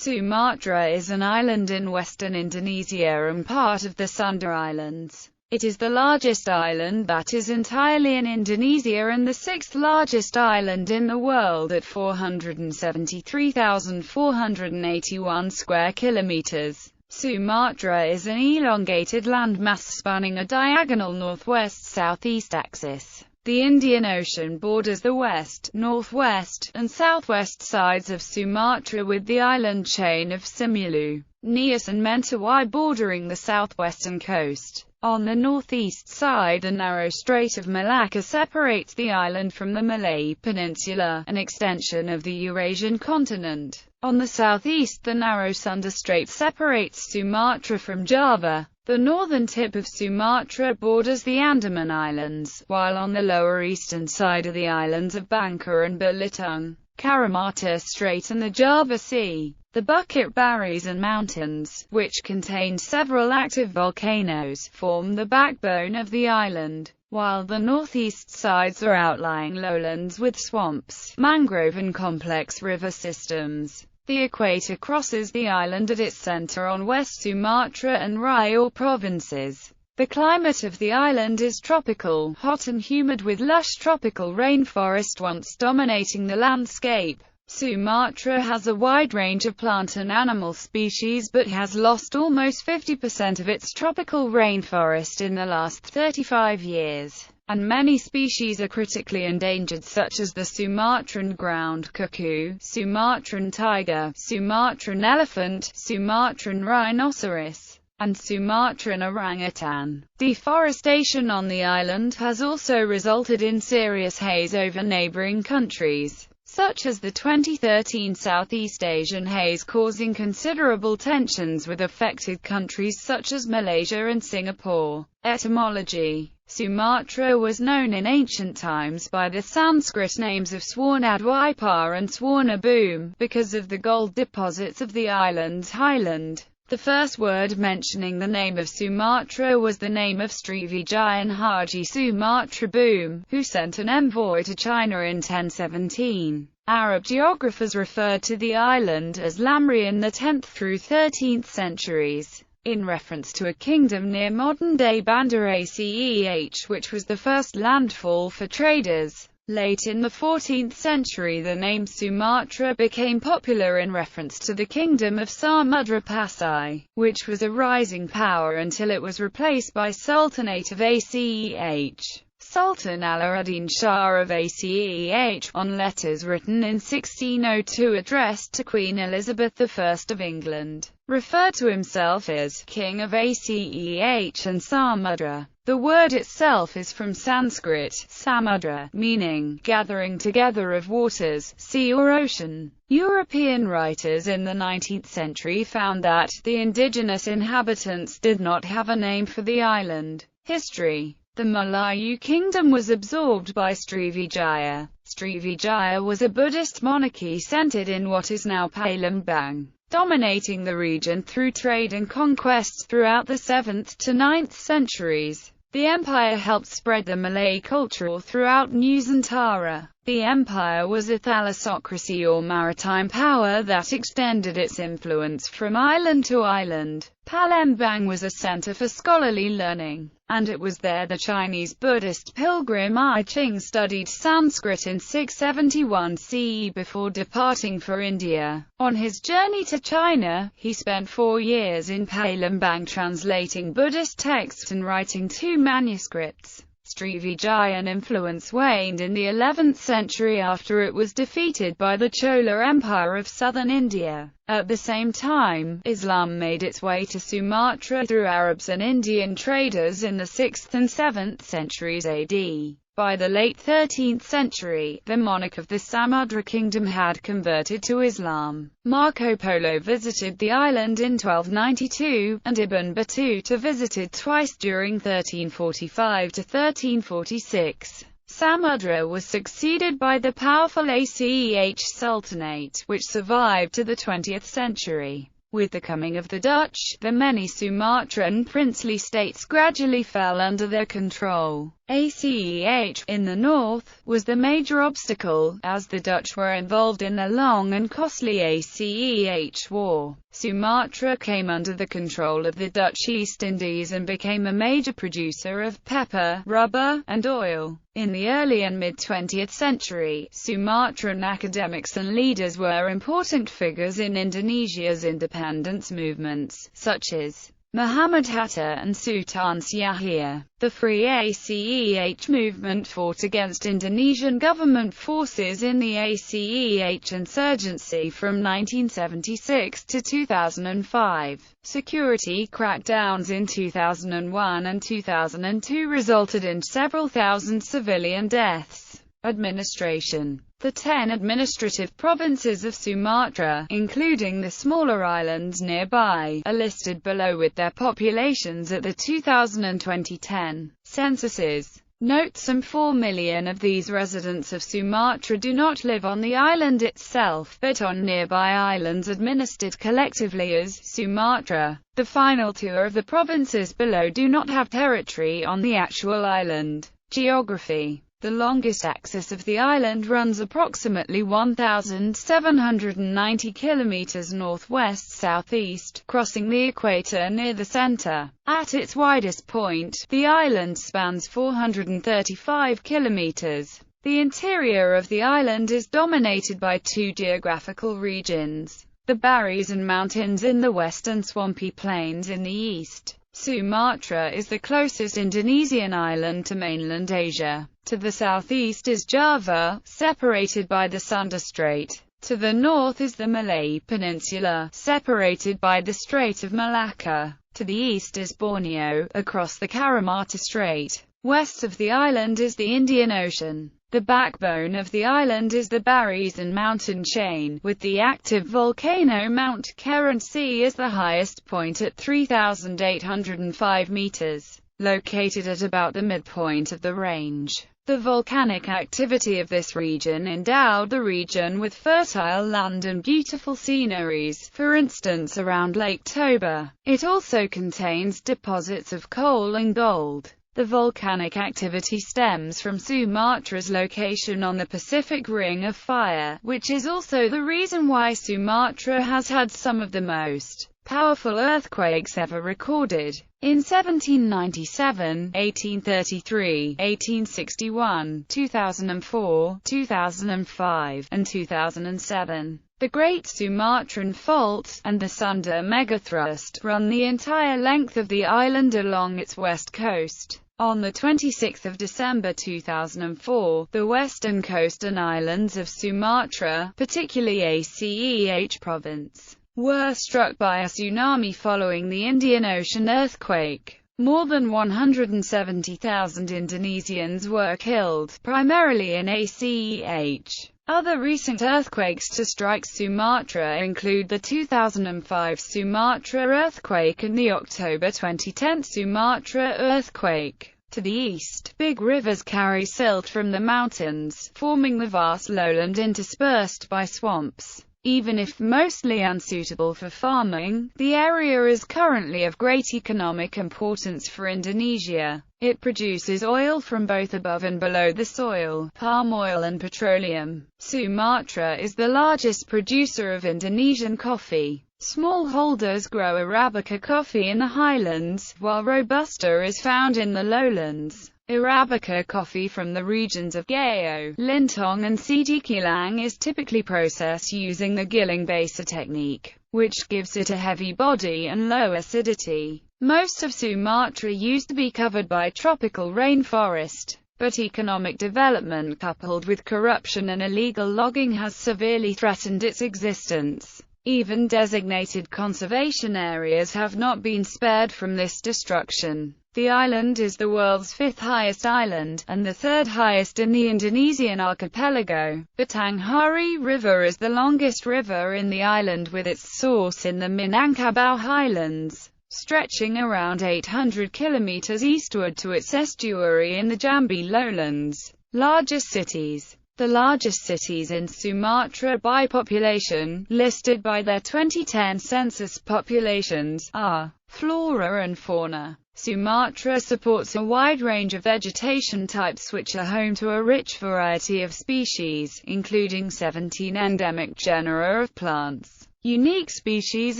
Sumatra is an island in western Indonesia and part of the Sunda Islands. It is the largest island that is entirely in Indonesia and the sixth largest island in the world at 473,481 square kilometers. Sumatra is an elongated landmass spanning a diagonal northwest-southeast axis. The Indian Ocean borders the west, northwest, and southwest sides of Sumatra with the island chain of Simeulue, Nias and Mentawai bordering the southwestern coast. On the northeast side, the narrow Strait of Malacca separates the island from the Malay Peninsula, an extension of the Eurasian continent. On the southeast, the narrow Sunda Strait separates Sumatra from Java. The northern tip of Sumatra borders the Andaman Islands, while on the lower eastern side are the islands of Bangka and Belitung, Karamata Strait and the Java Sea. The Bukit Barisan Mountains, which contain several active volcanoes, form the backbone of the island, while the northeast sides are outlying lowlands with swamps, mangrove and complex river systems. The equator crosses the island at its center on West Sumatra and Riau provinces. The climate of the island is tropical, hot and humid with lush tropical rainforest once dominating the landscape. Sumatra has a wide range of plant and animal species but has lost almost 50% of its tropical rainforest in the last 35 years. And many species are critically endangered such as the Sumatran ground cuckoo, Sumatran tiger, Sumatran elephant, Sumatran rhinoceros, and Sumatran orangutan. Deforestation on the island has also resulted in serious haze over neighboring countries, such as the 2013 Southeast Asian haze, causing considerable tensions with affected countries such as Malaysia and Singapore. Etymology. Sumatra was known in ancient times by the Sanskrit names of Swarnadwipar and Swarnabhumi, because of the gold deposits of the island's highland. The first word mentioning the name of Sumatra was the name of Srivijayan Haji Sumatrabhumi, who sent an envoy to China in 1017. Arab geographers referred to the island as Lamri in the 10th through 13th centuries, in reference to a kingdom near modern-day Banda Aceh, which was the first landfall for traders. Late in the 14th century, the name Sumatra became popular in reference to the kingdom of Samudra Pasai, which was a rising power until it was replaced by Sultanate of Aceh. Sultan Alauddin Shah of Aceh, on letters written in 1602 addressed to Queen Elizabeth I of England, referred to himself as King of Aceh and Samudra. The word itself is from Sanskrit, samudra, meaning gathering together of waters, sea or ocean. European writers in the 19th century found that the indigenous inhabitants did not have a name for the island. History. The Malayu kingdom was absorbed by Srivijaya. Srivijaya was a Buddhist monarchy centered in what is now Palembang, dominating the region through trade and conquests throughout the 7th to 9th centuries. The empire helped spread the Malay culture throughout Nusantara. The empire was a thalassocracy or maritime power that extended its influence from island to island. Palembang was a center for scholarly learning, and it was there the Chinese Buddhist pilgrim I Ching studied Sanskrit in 671 CE before departing for India. On his journey to China, he spent 4 years in Palembang translating Buddhist texts and writing 2 manuscripts. Srivijayan influence waned in the 11th century after it was defeated by the Chola Empire of southern India. At the same time, Islam made its way to Sumatra through Arabs and Indian traders in the 6th and 7th centuries AD. By the late 13th century, the monarch of the Samudra kingdom had converted to Islam. Marco Polo visited the island in 1292, and Ibn Battuta visited twice during 1345 to 1346. Samudra was succeeded by the powerful Aceh Sultanate, which survived to the 20th century. With the coming of the Dutch, the many Sumatran princely states gradually fell under their control. ACEH, in the north, was the major obstacle, as the Dutch were involved in the long and costly ACEH war. Sumatra came under the control of the Dutch East Indies and became a major producer of pepper, rubber, and oil. In the early and mid-20th century, Sumatran academics and leaders were important figures in Indonesia's independence movements, such as Muhammad Hatta and Sultan Syahrir. The Free ACEH movement fought against Indonesian government forces in the ACEH insurgency from 1976 to 2005. Security crackdowns in 2001 and 2002 resulted in several thousand civilian deaths. Administration. The 10 administrative provinces of Sumatra, including the smaller islands nearby, are listed below with their populations at the 2000 and 2010 censuses. Note some 4 million of these residents of Sumatra do not live on the island itself, but on nearby islands administered collectively as Sumatra. The final 2 of the provinces below do not have territory on the actual island. Geography. The longest axis of the island runs approximately 1,790 kilometers northwest-southeast, crossing the equator near the center. At its widest point, the island spans 435 kilometers. The interior of the island is dominated by 2 geographical regions: the Barisan Mountains in the west and swampy plains in the east. Sumatra is the closest Indonesian island to mainland Asia. To the southeast is Java, separated by the Sunda Strait. To the north is the Malay Peninsula, separated by the Strait of Malacca. To the east is Borneo, across the Karamata Strait. West of the island is the Indian Ocean. The backbone of the island is the Barisan mountain chain, with the active volcano Mount Kerinci as the highest point at 3,805 meters, located at about the midpoint of the range. The volcanic activity of this region endowed the region with fertile land and beautiful sceneries, for instance around Lake Toba. It also contains deposits of coal and gold. The volcanic activity stems from Sumatra's location on the Pacific Ring of Fire, which is also the reason why Sumatra has had some of the most powerful earthquakes ever recorded. In 1797, 1833, 1861, 2004, 2005, and 2007, the Great Sumatran Fault and the Sunda Megathrust run the entire length of the island along its west coast. On 26 December 2004, the western coastal islands of Sumatra, particularly ACEH province, were struck by a tsunami following the Indian Ocean earthquake. More than 170,000 Indonesians were killed, primarily in ACEH. Other recent earthquakes to strike Sumatra include the 2005 Sumatra earthquake and the October 2010 Sumatra earthquake. To the east, big rivers carry silt from the mountains, forming the vast lowland interspersed by swamps. Even if mostly unsuitable for farming, the area is currently of great economic importance for Indonesia. It produces oil from both above and below the soil, palm oil and petroleum. Sumatra is the largest producer of Indonesian coffee. Smallholders grow Arabica coffee in the highlands, while Robusta is found in the lowlands. Arabica coffee from the regions of Gayo, Lintong and Sidikilang is typically processed using the Giling-Basa technique, which gives it a heavy body and low acidity. Most of Sumatra used to be covered by tropical rainforest, but economic development coupled with corruption and illegal logging has severely threatened its existence. Even designated conservation areas have not been spared from this destruction. The island is the world's 5th highest island, and the 3rd highest in the Indonesian archipelago. Batanghari River is the longest river in the island with its source in the Minangkabau Highlands, stretching around 800 kilometers eastward to its estuary in the Jambi lowlands. Largest cities. The largest cities in Sumatra by population, listed by their 2010 census populations, are Flora and Fauna. Sumatra supports a wide range of vegetation types which are home to a rich variety of species, including 17 endemic genera of plants. Unique species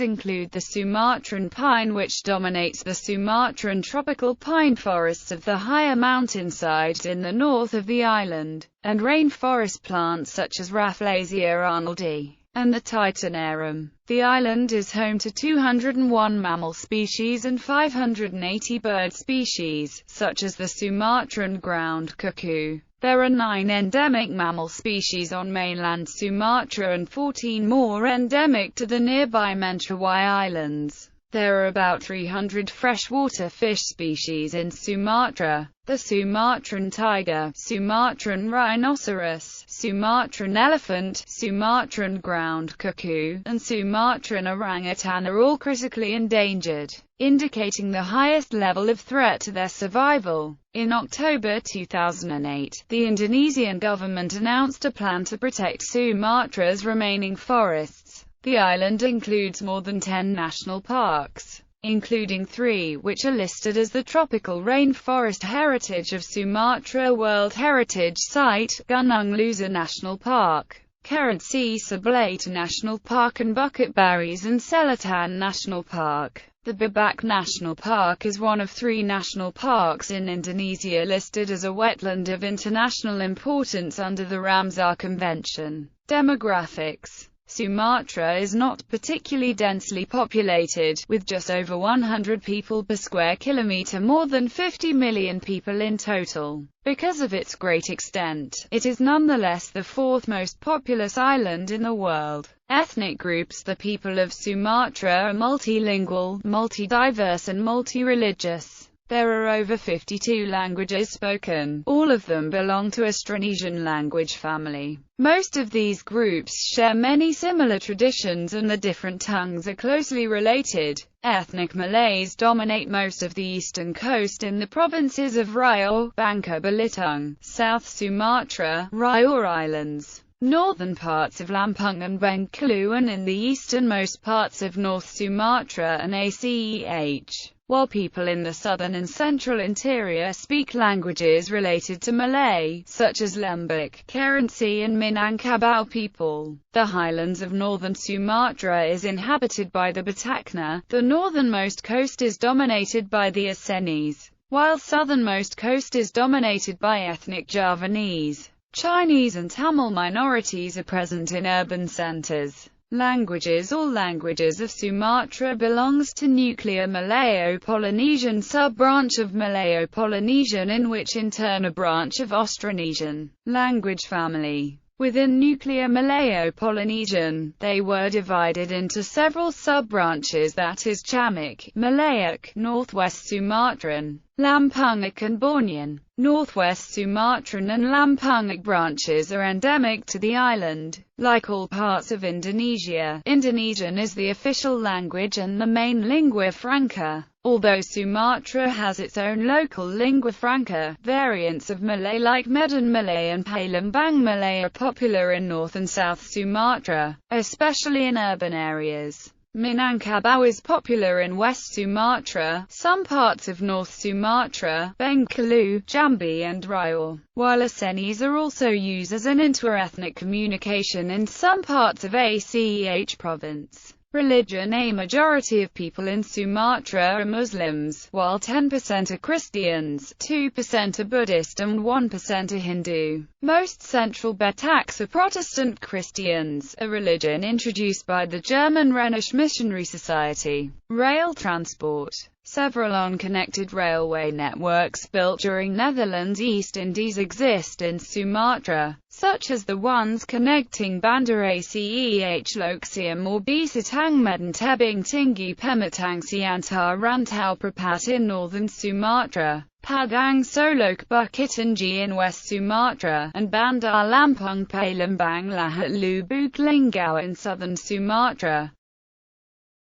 include the Sumatran pine, which dominates the Sumatran tropical pine forests of the higher mountainsides in the north of the island, and rainforest plants such as Rafflesia arnoldii and the Titanarum. The island is home to 201 mammal species and 580 bird species, such as the Sumatran ground cuckoo. There are 9 endemic mammal species on mainland Sumatra and 14 more endemic to the nearby Mentawai Islands. There are about 300 freshwater fish species in Sumatra. The Sumatran tiger, Sumatran rhinoceros, Sumatran elephant, Sumatran ground cuckoo, and Sumatran orangutan are all critically endangered, indicating the highest level of threat to their survival. In October 2008, the Indonesian government announced a plan to protect Sumatra's remaining forests. The island includes more than 10 national parks, including 3 which are listed as the Tropical Rainforest Heritage of Sumatra World Heritage Site, Gunung Lusa National Park, Kerinci Sabelata National Park, and Bukit Baris and Selatan National Park. The Babak National Park is one of 3 national parks in Indonesia listed as a wetland of international importance under the Ramsar Convention. Demographics. Sumatra is not particularly densely populated, with just over 100 people per square kilometre, more than 50 million people in total. Because of its great extent, it is nonetheless the 4th most populous island in the world. Ethnic groups. The people of Sumatra are multilingual, multi-diverse and multi-religious. There are over 52 languages spoken. All of them belong to Austronesian language family. Most of these groups share many similar traditions, and the different tongues are closely related. Ethnic Malays dominate most of the eastern coast in the provinces of Riau, Bangka Belitung, South Sumatra, Riau Islands, northern parts of Lampung and Bengkulu, and in the easternmost parts of North Sumatra and Aceh. While people in the southern and central interior speak languages related to Malay, such as Lombok, Kerinci and Minangkabau people. The highlands of northern Sumatra is inhabited by the Batakna. The northernmost coast is dominated by the Acehnese, while southernmost coast is dominated by ethnic Javanese. Chinese and Tamil minorities are present in urban centers. Languages. All languages of Sumatra belongs to nuclear Malayo-Polynesian sub-branch of Malayo-Polynesian, in which in turn a branch of Austronesian language family. Within nuclear Malayo-Polynesian, they were divided into several sub-branches, that is Chamic, Malayak, Northwest Sumatran, Lampungic and Bornean. Northwest Sumatran and Lampungic branches are endemic to the island. Like all parts of Indonesia, Indonesian is the official language and the main lingua franca. Although Sumatra has its own local lingua franca, variants of Malay like Medan Malay and Palembang Malay are popular in North and South Sumatra, especially in urban areas. Minangkabau is popular in West Sumatra, some parts of North Sumatra, Bengkulu, Jambi and Riau, while Acehnese are also used as an inter-ethnic communication in some parts of Aceh province. Religion. A majority of people in Sumatra are Muslims, while 10% are Christians, 2% are Buddhist and 1% are Hindu. Most Central Bataks are Protestant Christians, a religion introduced by the German Rhenish Missionary Society. Rail transport. Several unconnected railway networks built during Netherlands East Indies exist in Sumatra, such as the ones connecting Banda Aceh Loxium or Bisatang Medan Tebing Tinggi Pematang Siantar Rantau Prapat in northern Sumatra, Padang Solok Bukittinggi in West Sumatra, and Bandar Lampung Palembang Lahat Lubuk Linggau in southern Sumatra.